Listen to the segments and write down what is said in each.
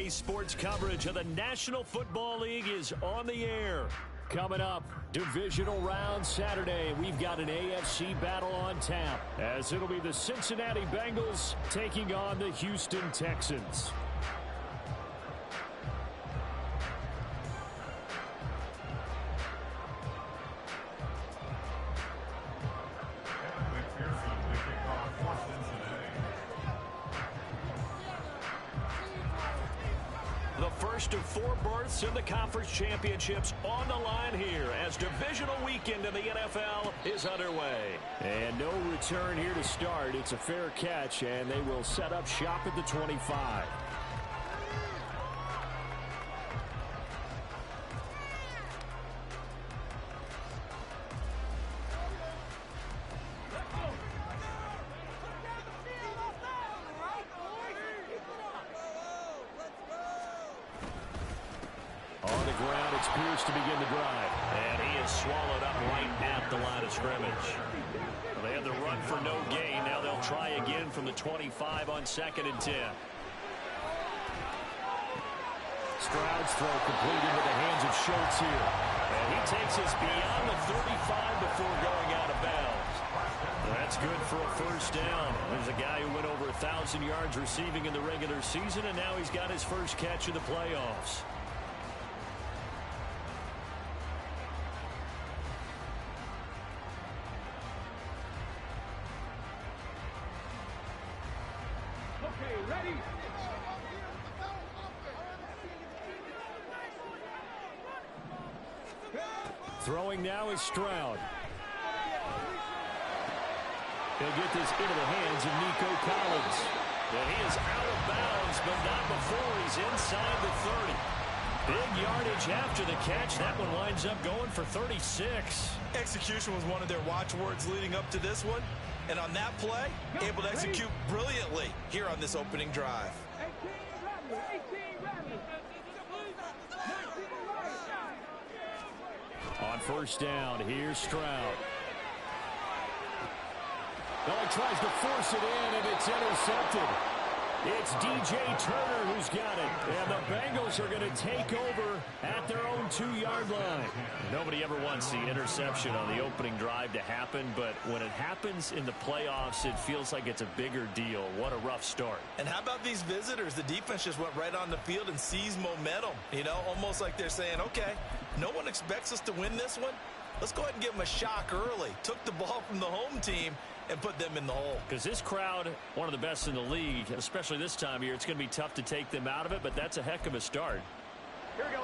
Today's sports coverage of the National Football League is on the air. Coming up, Divisional round Saturday. We've got an AFC battle on tap, as it'll be the Cincinnati Bengals taking on the Houston Texans. The first of 4 berths in the conference championships on the line here as divisional weekend in the NFL is underway. And no return here to start. It's a fair catch, and they will set up shop at the 25. To begin the drive. And he is swallowed up right at the line of scrimmage. Well, they had the run for no gain. Now they'll try again from the 25 on 2nd and 10. Stroud's throw complete into the hands of Schultz here. And he takes us beyond the 35 before going out of bounds. That's good for a first down. There's a guy who went over 1,000 yards receiving in the regular season, and now he's got his first catch in the playoffs. Throwing now is Stroud. He'll get this into the hands of Nico Collins. And he is out of bounds, but not before he's inside the 30. Big yardage after the catch. That one winds up going for 36. Execution was one of their watchwords leading up to this one. And on that play, able to execute brilliantly here on this opening drive. On first down, here's Stroud. Well, he tries to force it in, and it's intercepted. It's DJ Turner who's got it. And the Bengals are going to take over at their own 2-yard line. Nobody ever wants the interception on the opening drive to happen, but when it happens in the playoffs, it feels like it's a bigger deal. What a rough start. And how about these visitors? The defense just went right on the field and seized momentum. You know, almost like they're saying, okay, no one expects us to win this one. Let's go ahead and give them a shock early. Took the ball from the home team and put them in the hole. Because this crowd, one of the best in the league, especially this time of year, it's going to be tough to take them out of it, but that's a heck of a start. Here we go.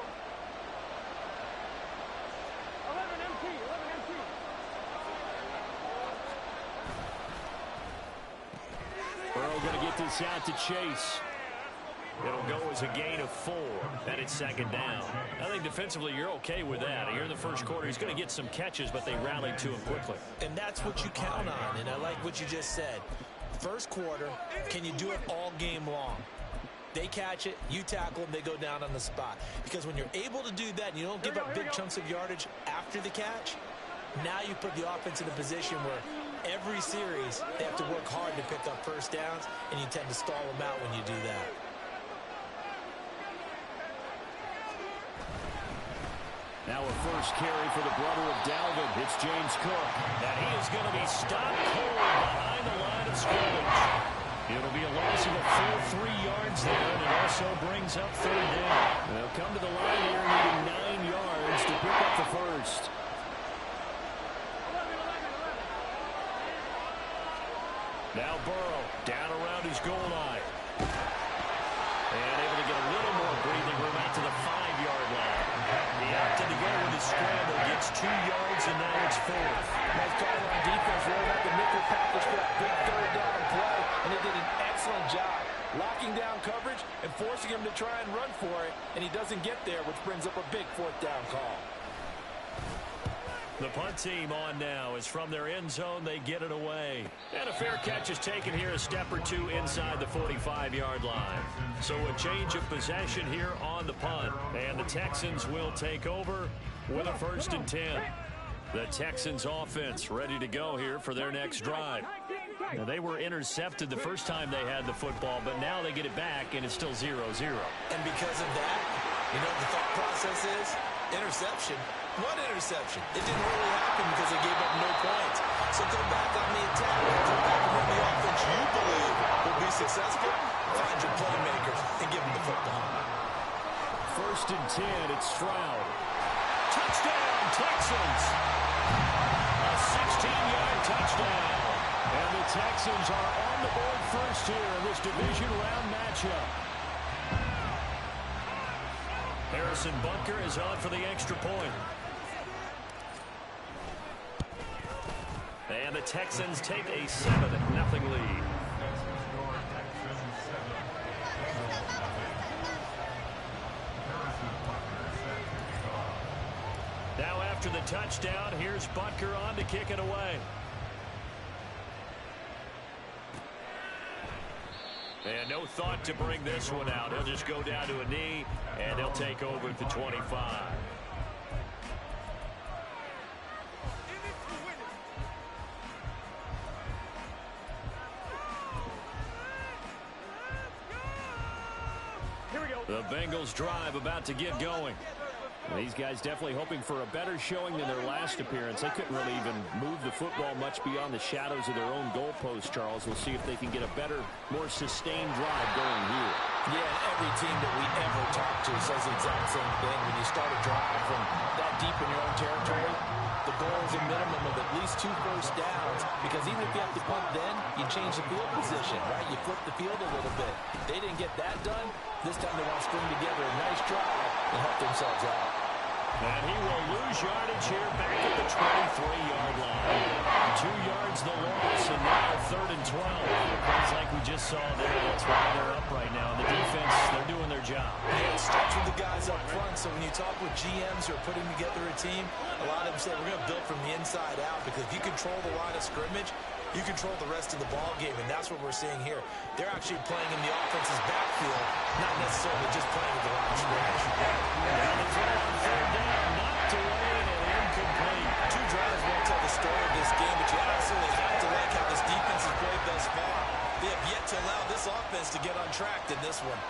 11 MT, 11 MT. Burrow going to get this out to Chase. It'll go as a gain of 4, and it's 2nd down. I think defensively you're okay with that. Here in the first quarter, he's going to get some catches, but they rallied to him quickly. And that's what you count on, and I like what you just said. First quarter, can you do it all game long? They catch it, you tackle them, they go down on the spot. Because when you're able to do that and you don't give up big chunks of yardage after the catch, now you put the offense in a position where every series they have to work hard to pick up first downs, and you tend to stall them out when you do that. Now a first carry for the brother of Dalvin. It's James Cook. And he is going to be stopped cold behind the line of scrimmage. It'll be a loss of a full 3 yards there, and it also brings up 3rd down. They'll come to the line here needing 9 yards to pick up the first. Now Burrow down around his goal line. And able to get a little more breathing room out to the 5-yard line. He opted to go with his scramble, gets 2 yards, and now it's 4th. Nice call on defense, rolling out the nickel package for a big 3rd down play, and they did an excellent job locking down coverage and forcing him to try and run for it, and he doesn't get there, which brings up a big 4th down call. The punt team on now is from their end zone. They get it away. And a fair catch is taken here a step or 2 inside the 45-yard line. So a change of possession here on the punt. And the Texans will take over with a 1st and 10. The Texans offense ready to go here for their next drive. Now, they were intercepted the first time they had the football, but now they get it back, and it's still 0-0. And because of that, you know what the thought process is? Interception. What interception? It didn't really happen because they gave up no points. So go back on the attack. Go back and run the offense you believe will be successful. Find your playmakers and give them the football. 1st and 10, it's Stroud. Touchdown, Texans! A 16-yard touchdown. And the Texans are on the board first here in this division round matchup. Harrison Bunker is on for the extra point. And the Texans take a 7-0 lead. Now after the touchdown, here's Butker on to kick it away. And no thought to bring this one out. He'll just go down to a knee, and he'll take over at the 25. Here we go. The Bengals drive about to get going. These guys definitely hoping for a better showing than their last appearance. They couldn't really even move the football much beyond the shadows of their own goalpost, Charles. We'll see if they can get a better, more sustained drive going here. Yeah, and every team that we ever talk to says the exact same thing. When you start a drive from that deep in your own territory, the goal is a minimum of at least 2 first downs, because even if you have to punt then, you change the field position, right? You flip the field a little bit. They didn't get that done. This time they want to string together a nice drive and help themselves out. And he will lose yardage here back at the 23-yard line. 2 yards the loss, and now 3rd and 12. It's like we just saw there. That's why they're up right now. The defense, they're doing their job. Yeah, it starts with the guys up front. So when you talk with GMs who are putting together a team, a lot of them say we're going to build from the inside out, because if you control the line of scrimmage, you control the rest of the ball game, and that's what we're seeing here. They're actually playing in the offense's backfield, not necessarily just playing with the line of scrimmage. Now the throw on 3rd down, knocked away and incomplete. 2 drives won't tell the story of this game, but you absolutely have to like how this defense has played thus far. They have yet to allow this offense to get untracked in this one.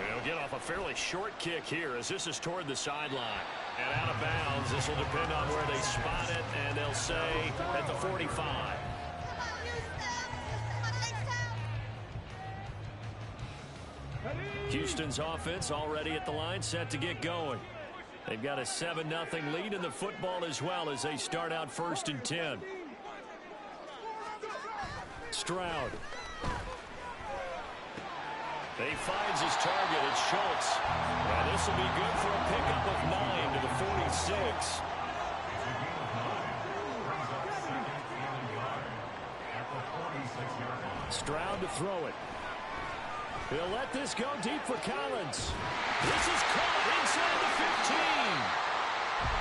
He'll get off a fairly short kick here as this is toward the sideline. And out of bounds. This will depend on where they spot it, and they'll say at the 45. Houston's offense already at the line, set to get going. They've got a 7-0 lead in the football as well as they start out 1st and 10. Stroud. He finds his target. It's Schultz. And this will be good for a pickup of 9 to the 46. Stroud to throw it. He'll let this go deep for Collins. This is caught inside the 15.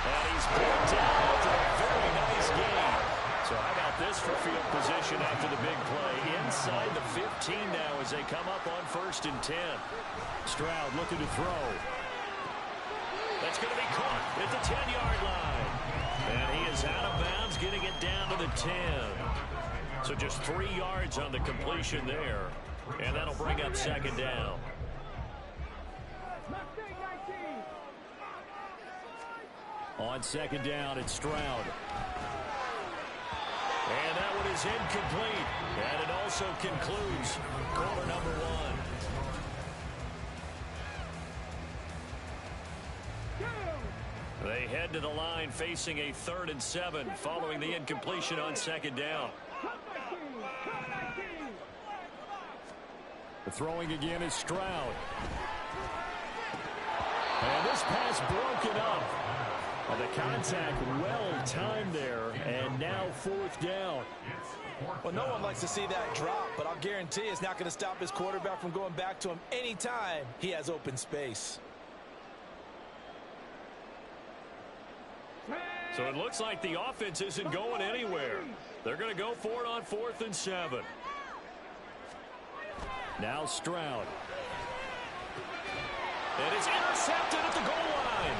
And he's brought down after a very nice game. So how about this for field position after the big play? Inside the 15 now as they come up on 1st and 10. Stroud looking to throw. That's going to be caught at the 10-yard line. And he is out of bounds, getting it down to the 10. So just 3 yards on the completion there. And that'll bring up 2nd down. On 2nd down, it's Stroud. And that one is incomplete. And it also concludes quarter number 1. They head to the line facing a 3rd and 7 following the incompletion on 2nd down. The throwing again is Stroud. And this pass broken up. And the contact well timed there. And now 4th down. Well, no one likes to see that drop, but I'll guarantee it's not going to stop his quarterback from going back to him anytime he has open space. So it looks like the offense isn't going anywhere. They're going to go for it on 4th and 7. Now Stroud. And it's intercepted at the goal line.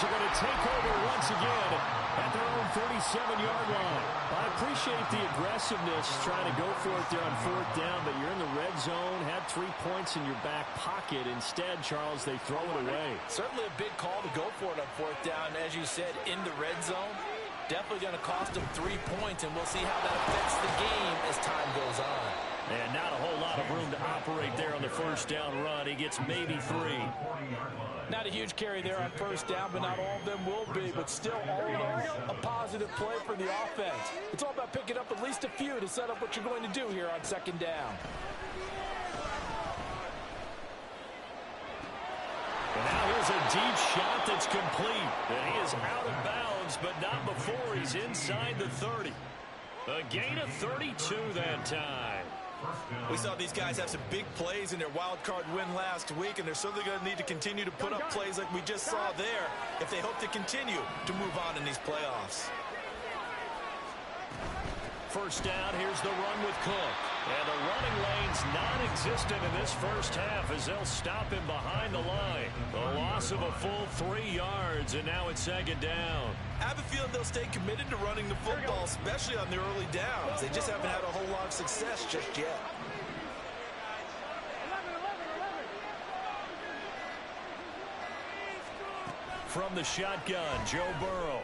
are going to take over once again at their own 37-yard line. I appreciate the aggressiveness trying to go for it there on fourth down, but you're in the red zone, had 3 points in your back pocket. Instead, Charles, they throw it away. Certainly a big call to go for it on fourth down. As you said, in the red zone, definitely going to cost them 3 points, and we'll see how that affects the game as time goes on. And not a whole lot of room to operate there on the first down run. He gets maybe 3. Not a huge carry there on first down, but not all of them will be. But still, all in all, a positive play for the offense. It's all about picking up at least a few to set up what you're going to do here on second down. And now here's a deep shot that's complete. And he is out of bounds, but not before he's inside the 30. A gain of 32 that time. We saw these guys have some big plays in their wild card win last week, and they're certainly going to need to continue to put up plays like we just saw there if they hope to continue to move on in these playoffs. First down, here's the run with Cook. And the running lane's non-existent in this first half as they'll stop him behind the line. A loss of a full 3 yards, and now it's second down. I have a feeling they'll stay committed to running the football, especially on the early downs. They just haven't had a whole lot of success just yet. From the shotgun, Joe Burrow.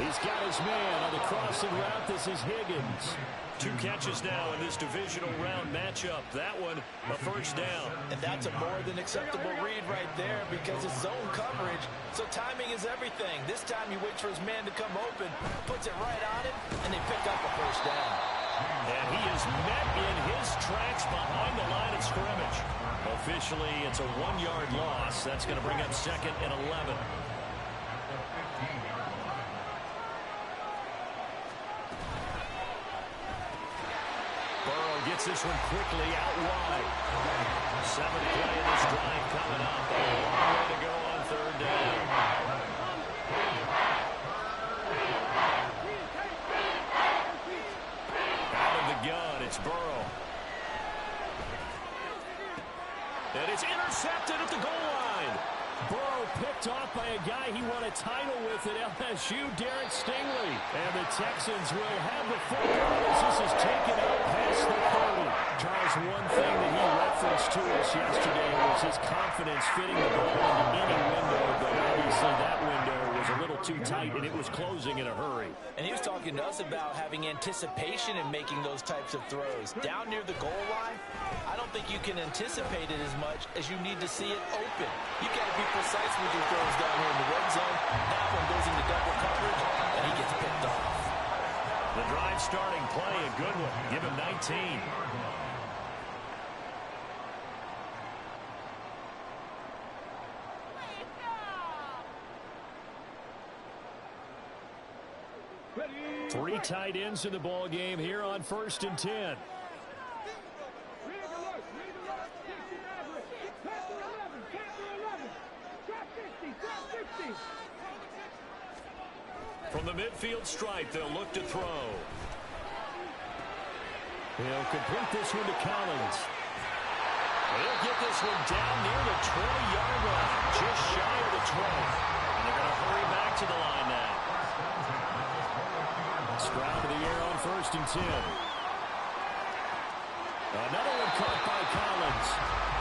He's got his man on the crossing route. This is Higgins. 2 catches now in this divisional round matchup. That one, a first down. And that's a more than acceptable read right there because it's zone coverage, so timing is everything. This time he waits for his man to come open, puts it right on it, and they pick up a first down. And he is met in his tracks behind the line of scrimmage. Officially, it's a 1-yard loss. That's going to bring up second and 11. Gets this one quickly out wide. 7th play of this drive coming up. A long way to go on third down. Out of the gun, it's Burrow. And it's intercepted at the goal line. Burrow picked off by a guy he won a title with at LSU, Derek Stingley. And the Texans will have the football as this is taken out past the 30. Charles, one thing that he referenced to us yesterday was his confidence fitting the ball into any window, but obviously that window was a little too tight, and it was closing in a hurry. And he was talking to us about having anticipation in making those types of throws. Down near the goal line, I don't think you can anticipate it as much as you need to see it open. You got to be precise with your throws down here in the red zone. That one goes into double coverage, and he gets picked off. The drive starting play, a good one. Give him 19. Three tight ends in the ball game here on 1st and 10. From the midfield stripe, they'll look to throw. He'll complete this one to Collins. He'll get this one down near the 20-yard line, just shy of the 20. And they're going to hurry back to the line now. Stroud to the air on 1st and 10. Another one caught by Collins.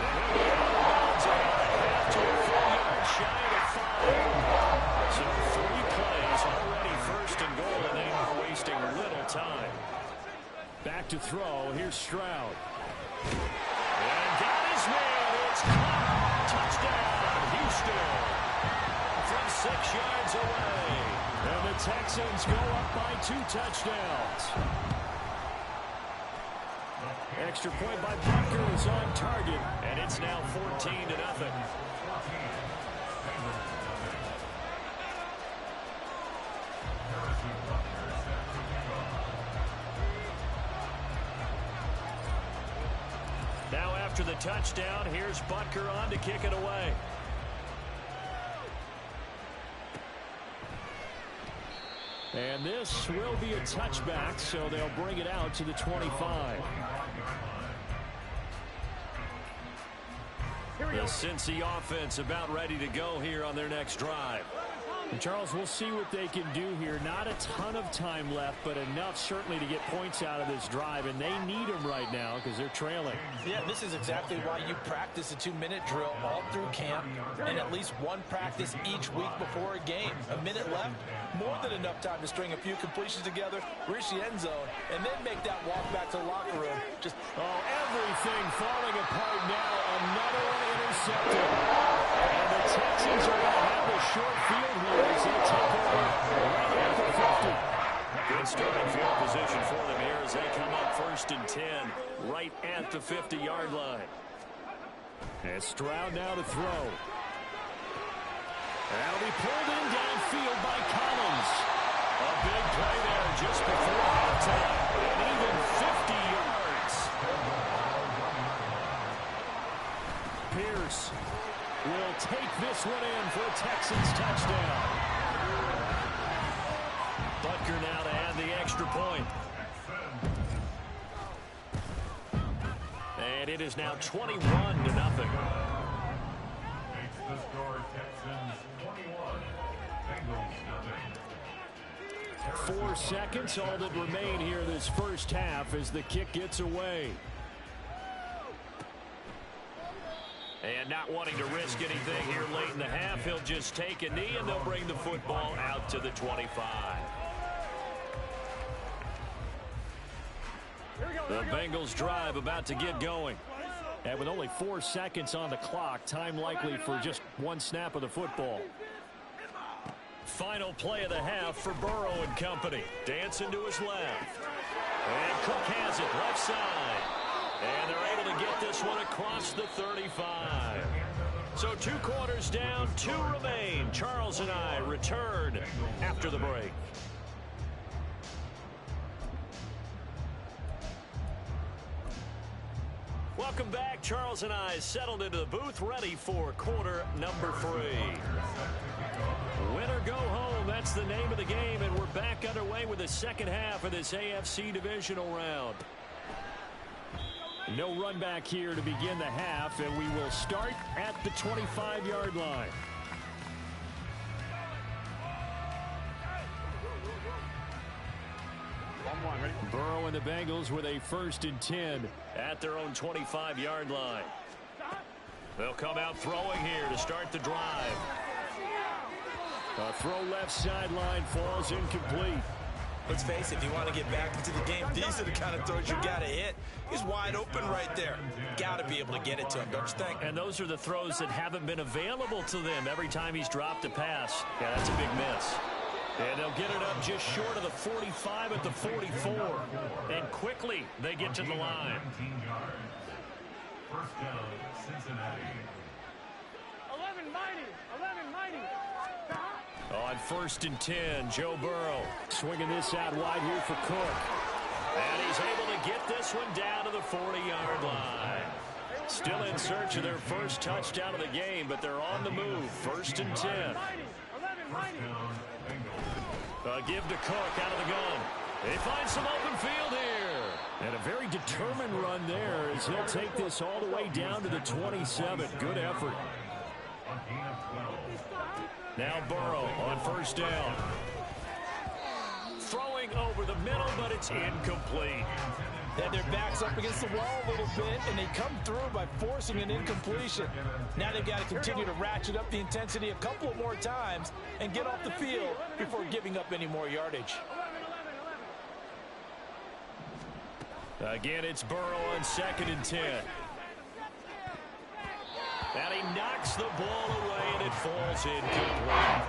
And he'll be out of bounds at half to a 4-yard shy of the 5. So 3 plays already 1st and goal, and they are wasting little time. Back to throw. Here's Stroud. And got his man. It's caught. Touchdown, Houston. From 6 yards away. And the Texans go up by 2 touchdowns. Extra point by Parker is on target, and it's now 14-0. Now after the touchdown, here's Butker on to kick it away. And this will be a touchback, so they'll bring it out to the 25. The The Cincy offense about ready to go here on their next drive. And Charles, we'll see what they can do here. Not a ton of time left, but enough certainly to get points out of this drive, and they need them right now because they're trailing. Yeah, this is exactly why you practice a 2-minute drill all through camp and at least one practice each week before a game. A minute left, more than enough time to string a few completions together, reach the end zone, and then make that walk back to the locker room. Just everything falling apart now. Another one intercepted. And the Texans are going to have a short field here as they take over right at the 50. Good starting field position for them here as they come up 1st and 10 right at the 50-yard line. And Stroud now to throw. That'll be pulled in downfield by Collins. A big play there just before halftime. And even 50 yards. Pierce will take this one in for a Texans touchdown. Butker now to add the extra point. And it is now 21-0. The score, Texans 21, Bengals 0. 4 seconds, all that remain here this first half as the kick gets away. And not wanting to risk anything here late in the half, he'll just take a knee and they'll bring the football out to the 25. The Bengals drive about to get going. And with only 4 seconds on the clock, time likely for just one snap of the football. Final play of the half for Burrow and company. Dancing to his left. And Cook has it left side. And they're able to get this one across the 35. So 2 quarters down, 2 remain. Charles and I return after the break. Welcome back. Charles and I settled into the booth, ready for quarter number 3. Win or go home, that's the name of the game, and we're back underway with the second half of this AFC Divisional round. No run back here to begin the half, and we will start at the 25-yard line. Burrow and the Bengals with a 1st and 10 at their own 25-yard line. They'll come out throwing here to start the drive. A throw left sideline falls incomplete. let's face it, if you want to get back into the game, these are the kind of throws you got to hit. He's wide open right there. Got to be able to get it to him, don't you think? And those are the throws that haven't been available to them every time he's dropped a pass. Yeah, that's a big miss. And they'll get it up just short of the 45 at the 44. And quickly they get to the line. First down, Cincinnati. 11 mighty. On 1st and 10, Joe Burrow swinging this out wide here for Cook. And he's able to get this one down to the 40-yard line. Still in search of their first touchdown of the game, but they're on the move. 1st and 10. Give to Cook out of the gun. They find some open field here. And a very determined run there as he'll take this all the way down to the 27. Good effort. Now Burrow on 1st down. Throwing over the middle, but it's incomplete. They had their backs up against the wall a little bit, and they come through by forcing an incompletion. Now they've got to continue to ratchet up the intensity a couple of more times and get off the field before giving up any more yardage. Again, it's Burrow on 2nd and 10. And he knocks the ball away, and it falls incomplete.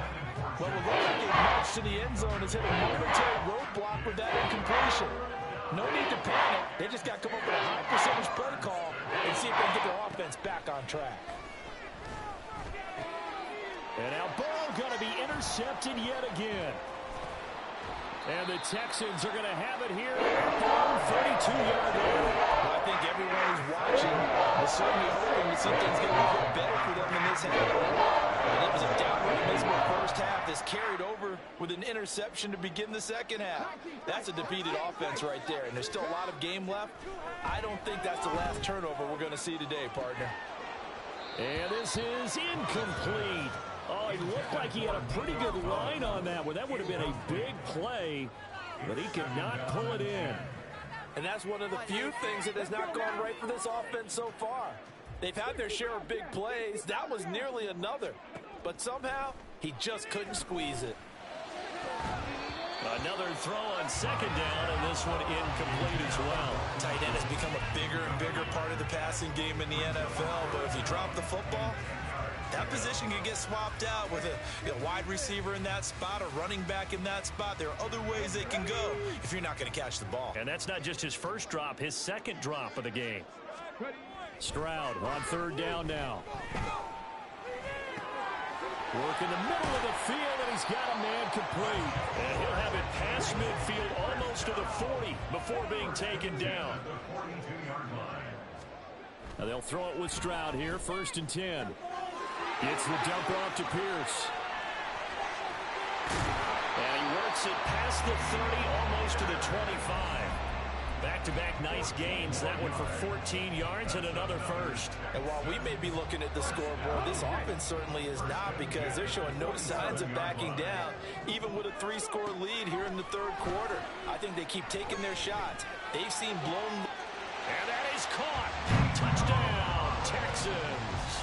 Well, it looked like a march to the end zone has hit a momentary roadblock with that incompletion. No need to panic. They just got to come up with a high percentage play call and see if they can get their offense back on track. And now Burrow going to be intercepted yet again. And the Texans are going to have it here at their own 32-yard line. Well, I think everyone who's watching is certainly hoping to see things get a little bit better for them in this half. And it was a downright abysmal first half that's carried over with an interception to begin the second half. That's a defeated offense right there, and there's still a lot of game left. I don't think that's the last turnover we're going to see today, partner. And this is incomplete. Oh, it looked like he had a pretty good line on that one. That would have been a big play, but he could not pull it in. And that's one of the few things that has not gone right for this offense so far. They've had their share of big plays. That was nearly another. But somehow, he just couldn't squeeze it. Another throw on second down, and this one incomplete as well. Tight end has become a bigger and bigger part of the passing game in the NFL, but if you drop the football, that position can get swapped out with a wide receiver in that spot, a running back in that spot. There are other ways they can go if you're not going to catch the ball. And that's not just his first drop, his second drop of the game. Stroud on third down now. Work in the middle of the field, and he's got a man complete. And he'll have it past midfield almost to the 40 before being taken down. Now they'll throw it with Stroud here, 1st and 10. Gets the dump off to Pierce. And he works it past the 30, almost to the 25. Back-to-back nice gains. That one for 14 yards and another first. And while we may be looking at the scoreboard, this offense certainly is not, because they're showing no signs of backing down, even with a 3-score lead here in the third quarter. I think they keep taking their shots. They've seen blown. And that is caught. Touchdown, Texans.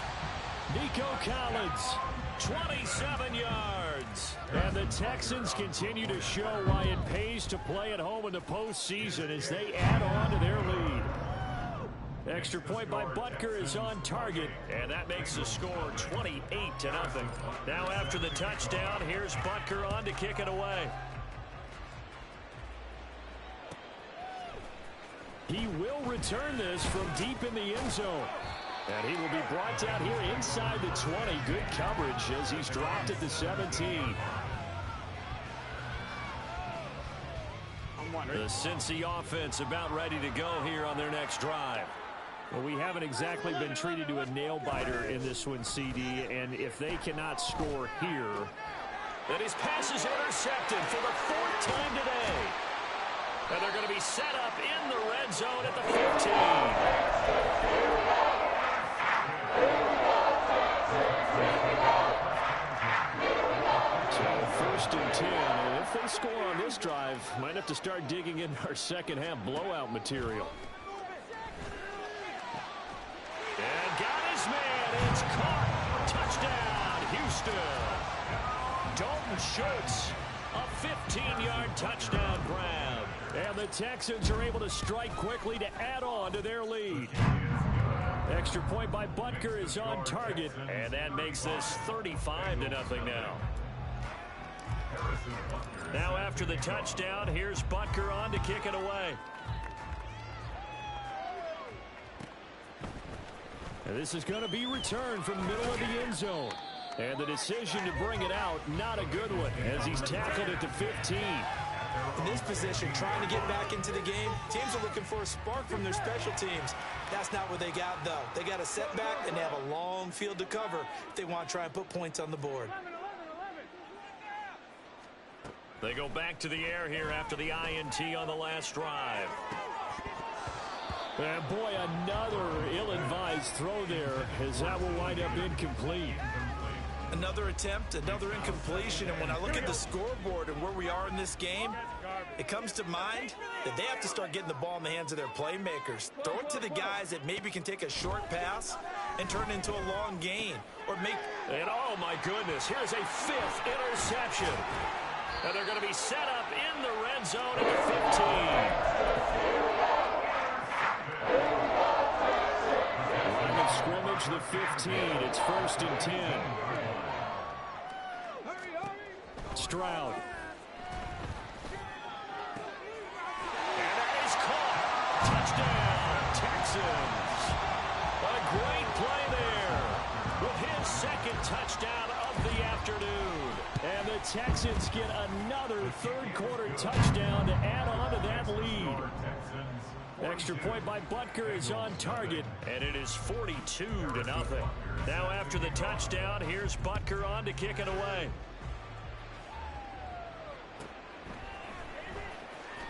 Nico Collins, 27 yards. And the Texans continue to show why it pays to play at home in the postseason as they add on to their lead. Extra point by Butker is on target, and that makes the score 28-0. Now after the touchdown, here's Butker on to kick it away. He will return this from deep in the end zone. And he will be brought down here inside the 20. Good coverage as he's dropped at the 17. The Cincy offense about ready to go here on their next drive. Well, we haven't exactly been treated to a nail-biter in this one, CD. And if they cannot score here, then his pass is intercepted for the 4th time today. And they're going to be set up in the red zone at the 15. So 1st and 10, and if they score on this drive, might have to start digging in our second half blowout material. And got his man. It's caught. Touchdown, Houston. Dalton Schultz, a 15-yard touchdown grab. And the Texans are able to strike quickly to add on to their lead. Extra point by Butker is on target, and that makes this 35-0 now. Now after the touchdown, here's Butker on to kick it away. And this is going to be returned from the middle of the end zone. And the decision to bring it out, not a good one, as he's tackled at the 15. In this position, trying to get back into the game, teams are looking for a spark from their special teams. That's not what they got, though. They got a setback, and they have a long field to cover if they want to try and put points on the board. They go back to the air here after the INT on the last drive. And boy, another ill-advised throw there, as that will wind up incomplete. Another attempt, another incompletion, and when I look at the scoreboard and where we are in this game, it comes to mind that they have to start getting the ball in the hands of their playmakers. Throw it to the guys that maybe can take a short pass and turn it into a long gain. Or make. And oh my goodness, here's a 5th interception. And they're going to be set up in the red zone at the 15. Line of scrimmage, the 15. It's 1st and 10. Stroud. And that is caught. Touchdown, Texans. A great play there with his 2nd touchdown of the afternoon. And the Texans get another third-quarter touchdown to add on to that lead. Extra point by Butker is on target, and it is 42-0. Now after the touchdown, here's Butker on to kick it away.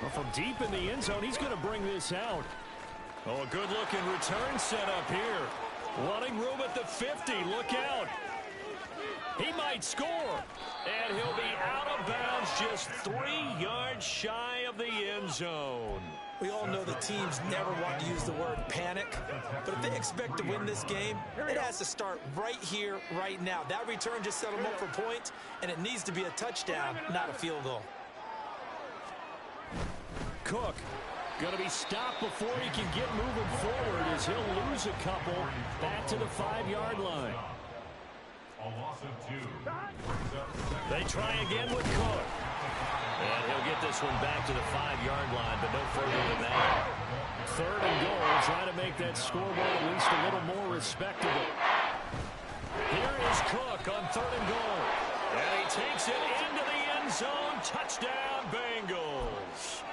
Well, from deep in the end zone, he's going to bring this out. Oh, a good-looking return set up here. Running room at the 50. Look out. He might score. And he'll be out of bounds just 3 yards shy of the end zone. We all know the teams never want to use the word panic, but if they expect to win this game, it has to start right here, right now. That return just set them up for points, and it needs to be a touchdown, not a field goal. Cook going to be stopped before he can get moving forward as he'll lose a couple back to the 5-yard line. A loss of 2. They try again with Cook. And he'll get this one back to the 5-yard line, but no further than that. 3rd and goal, trying to make that scoreboard at least a little more respectable. Here is Cook on 3rd and goal. And he takes it into the end zone. Touchdown, Bengals.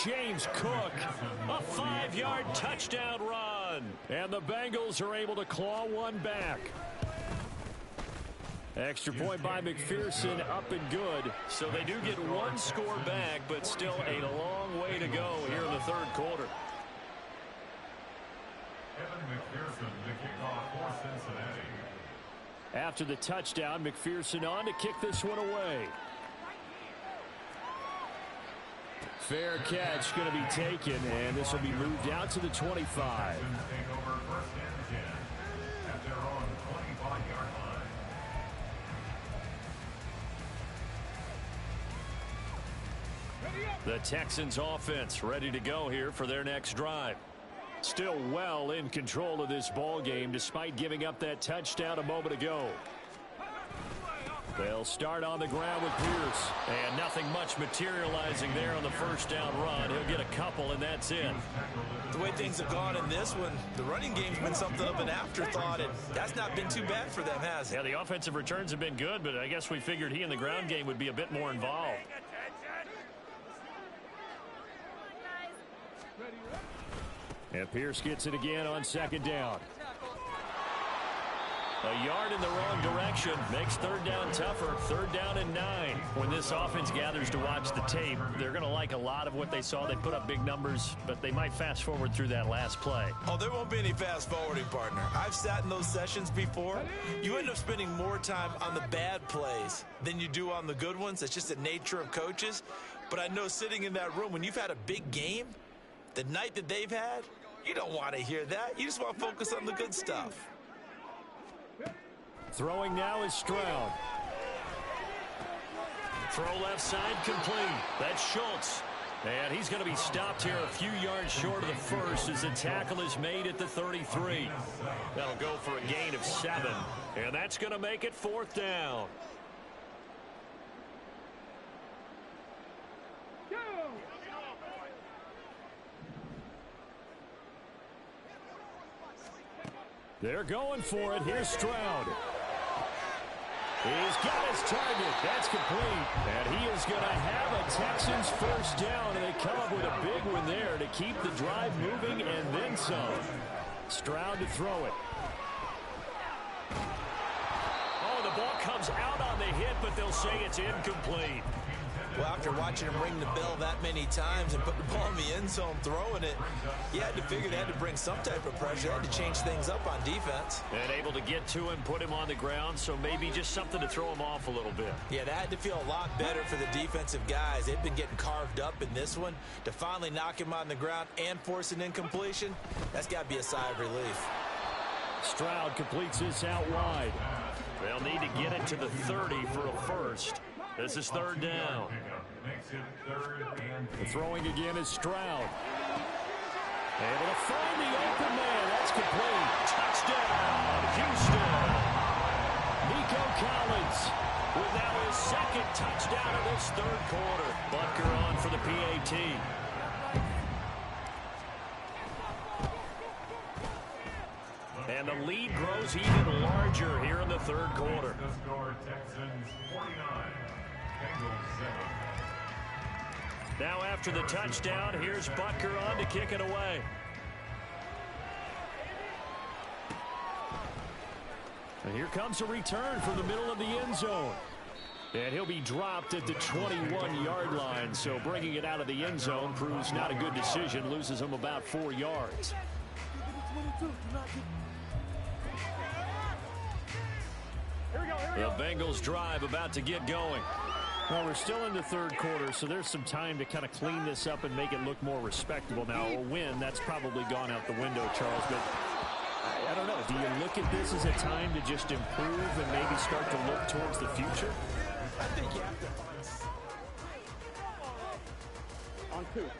James Cook, a 5-yard touchdown run. And the Bengals are able to claw one back. Extra point by McPherson, up and good. So they do get one score back, but still a long way to go here in the 3rd quarter. Evan McPherson, the kickoff for Cincinnati. After the touchdown, McPherson on to kick this one away. Fair catch going to be taken, and this will be moved out to the 25. Take over 1st and 10 at their own 25-yard line. The Texans offense ready to go here for their next drive. Still well in control of this ball game despite giving up that touchdown a moment ago. They'll start on the ground with Pierce. And nothing much materializing there on the 1st down run. He'll get a couple, and that's it. The way things have gone in this one, the running game's been something of an afterthought, and that's not been too bad for them, has it? Yeah, the offensive returns have been good, but I guess we figured he in the ground game would be a bit more involved. And Pierce gets it again on 2nd down. A yard in the wrong direction makes 3rd down tougher. 3rd down and 9. When this offense gathers to watch the tape, they're going to like a lot of what they saw. They put up big numbers, but they might fast forward through that last play. Oh, there won't be any fast forwarding, partner. I've sat in those sessions before. You end up spending more time on the bad plays than you do on the good ones. It's just the nature of coaches. But I know sitting in that room, when you've had a big game, the night that they've had, you don't want to hear that. You just want to focus on the good stuff. Throwing now is Stroud. Throw left side complete. That's Schultz. And he's going to be stopped here a few yards short of the 1st as the tackle is made at the 33. That'll go for a gain of 7. And that's going to make it 4th down. They're going for it. Here's Stroud. He's got his target. That's complete. And he is going to have a Texans 1st down, and they come up with a big one there to keep the drive moving and then some. Stroud to throw it. Oh, the ball comes out on the hit, but they'll say it's incomplete. Well, after watching him ring the bell that many times and put the ball in the end zone throwing it, you had to figure they had to bring some type of pressure. They had to change things up on defense. And able to get to him, put him on the ground, so maybe just something to throw him off a little bit. Yeah, that had to feel a lot better for the defensive guys. They've been getting carved up in this one. To finally knock him on the ground and force an incompletion, that's got to be a sigh of relief. Stroud completes this out wide. They'll need to get it to the 30 for a 1st. This is 3rd down. The throwing again is Stroud. Able to find the open man. That's complete. Touchdown, Houston. Nico Collins with now his 2nd touchdown of this 3rd quarter. Butker on for the PAT. And the lead grows even larger here in the 3rd quarter. The score, Texans 49, Bengals 7. Now after the touchdown, here's Butker on to kick it away. And here comes a return from the middle of the end zone. And he'll be dropped at the 21-yard line. So bringing it out of the end zone proves not a good decision. Loses him about 4 yards. The Bengals drive about to get going. Well, we're still in the third quarter, so there's some time to kind of clean this up and make it look more respectable. Now, a win, that's probably gone out the window, Charles, but I don't know. Do you look at this as a time to just improve and maybe start to look towards the future? I think you have to. On 2.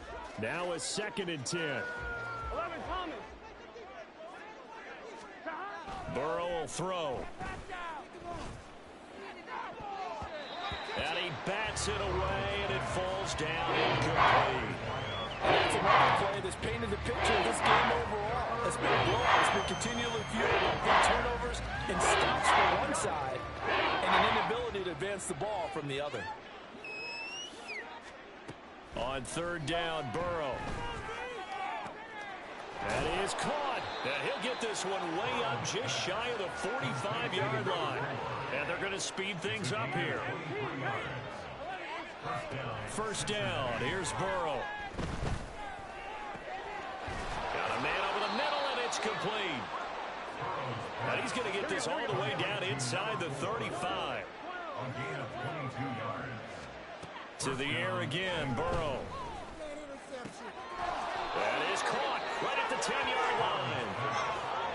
Now a 2nd and 10. 11, Thomas. Burrow will throw. And he bats it away, and it falls down incomplete. And that's another play that's painted the picture of this game overall. It's been a blowout. It's been continually fueled by big turnovers and stops for one side and an inability to advance the ball from the other. On 3rd down, Burrow. And he is caught. And he'll get this one way up just shy of the 45-yard line. And they're going to speed things up here. 1st down. Here's Burrow. Got a man over the middle, and it's complete. And he's going to get this all the way down inside the 35. To the air again, Burrow. That is caught right at the 10-yard line.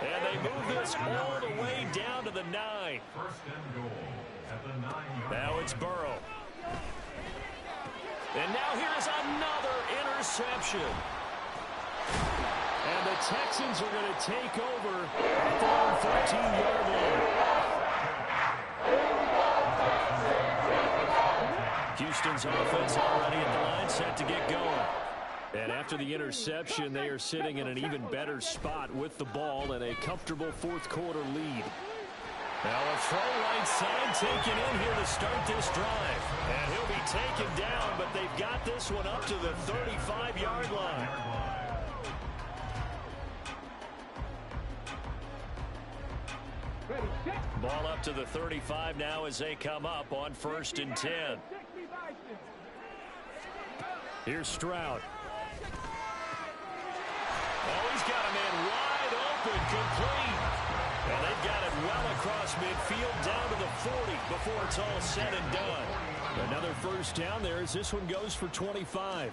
And they move this all the way down to the 9. 1st and goal at the 9-yard line. Now it's Burrow. And now here's another interception. And the Texans are going to take over at their own 13-yard line. Houston's offense already at the line, set to get going. And after the interception, they are sitting in an even better spot with the ball and a comfortable 4th quarter lead. Now a throw right side taken in here to start this drive. And he'll be taken down, but they've got this one up to the 35-yard line. Ball up to the 35 now as they come up on 1st and 10. Here's Stroud. Oh, he's got a man wide open, complete. And they've got it well across midfield down to the 40 before it's all said and done. Another 1st down there as this one goes for 25.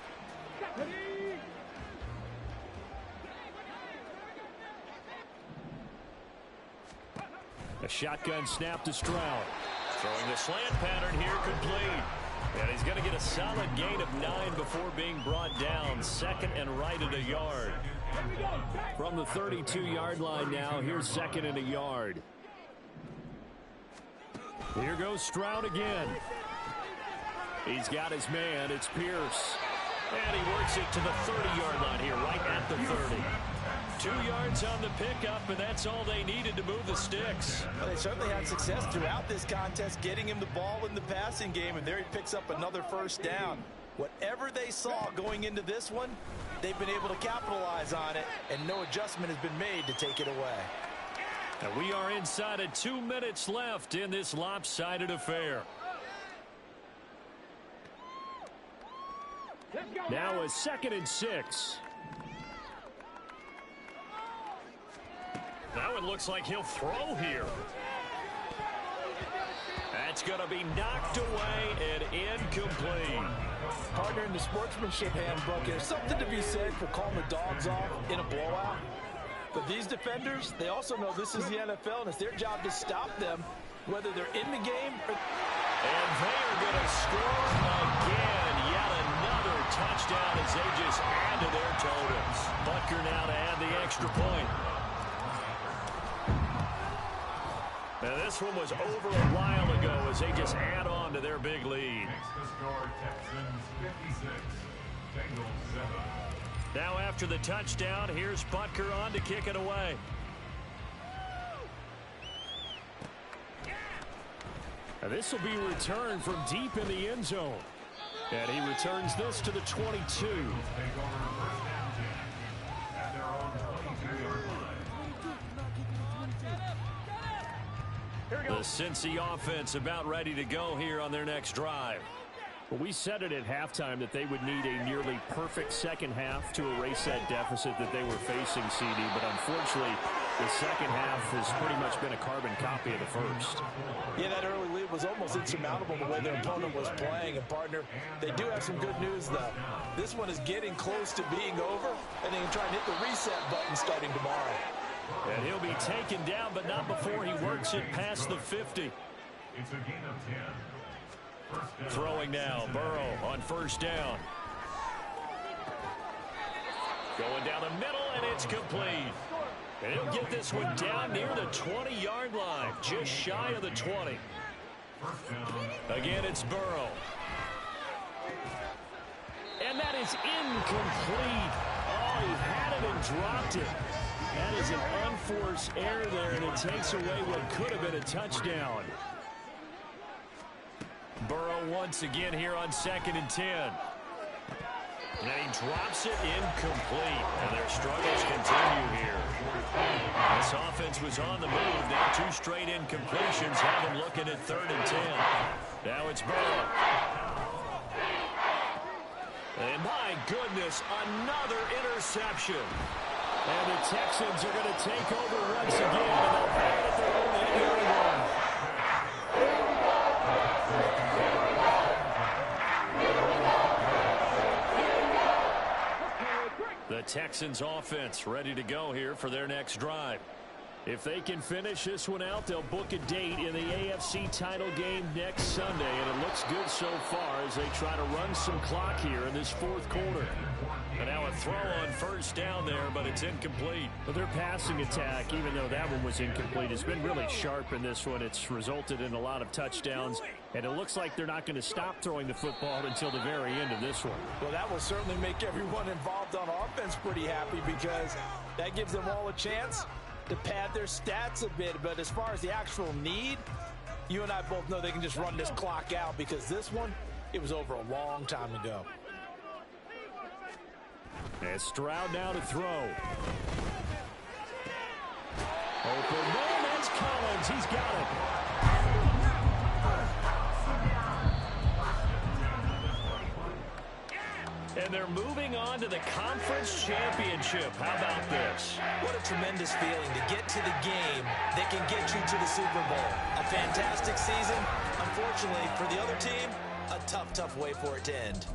A shotgun snap to Stroud. Throwing the slant pattern here, complete. And he's going to get a solid gain of 9 before being brought down. 2nd and right at a yard. From the 32-yard line now, here's 2nd and a yard. Here goes Stroud again. He's got his man. It's Pierce. And he works it to the 30-yard line here, right at the 30. 2 yards on the pickup, and that's all they needed to move the sticks. Well, they certainly had success throughout this contest, getting him the ball in the passing game, and there he picks up another 1st down. Whatever they saw going into this one, they've been able to capitalize on it, and no adjustment has been made to take it away. And we are inside of 2 minutes left in this lopsided affair. Now a 2nd and 6. Now it looks like he'll throw here. That's going to be knocked away and incomplete. Partner, in the sportsmanship handbook, there's something to be said for calling the dogs off in a blowout. But these defenders, they also know this is the NFL, and it's their job to stop them, whether they're in the game or... And they are going to score again. Yet another touchdown as they just add to their totals. Butker now to add the extra point. Now this one was over a while ago as they just add on to their big lead. Next to score, Texans 56, Bengals 7. Now after the touchdown, here's Butker on to kick it away. Now this will be returned from deep in the end zone. And he returns this to the 22. Take over 1st and 10 at their own 22-yard line. The Cincy offense about ready to go here on their next drive. Well, we said it at halftime that they would need a nearly perfect second half to erase that deficit that they were facing, CD. But unfortunately, The second half has pretty much been a carbon copy of the first. Yeah, that early lead was almost insurmountable the way their opponent was playing. And, partner, they do have some good news, though. This one is getting close to being over, and they can try and hit the reset button starting tomorrow. And he'll be taken down, but not before he works it past the 50. It's a gain of 10. Throwing now, Burrow on first down. Going down the middle, and it's complete. And he'll get this one down near the 20-yard line, just shy of the 20. Again, it's Burrow. And that is incomplete. Oh, he had it and dropped it. That is an unforced error there, and it takes away what could have been a touchdown. Burrow once again here on 2nd and 10. And he drops it incomplete. And their struggles continue here. This offense was on the move. Now 2 straight incompletions have them looking at 3rd and 10. Now it's Burrow. And my goodness, another interception. And the Texans are going to take over once again. And they'll have it at their own 8-yard line. The Texans offense ready to go here for their next drive. If they can finish this one out, they'll book a date in the AFC title game next Sunday. And it looks good so far as they try to run some clock here in this 4th quarter. And now a throw on first down there, but it's incomplete. But their passing attack, even though that one was incomplete, has been really sharp in this one. It's resulted in a lot of touchdowns. And it looks like they're not going to stop throwing the football until the very end of this one. Well, that will certainly make everyone involved on offense pretty happy because that gives them all a chance to pad their stats a bit. But as far as the actual need, you and I both know they can just run this clock out because this one, it was over a long time ago. And Stroud now to throw. Open man, that's Collins. He's got it. And they're moving on to the conference championship. How about this? What a tremendous feeling to get to the game that can get you to the Super Bowl. A fantastic season. Unfortunately, for the other team, a tough way for it to end.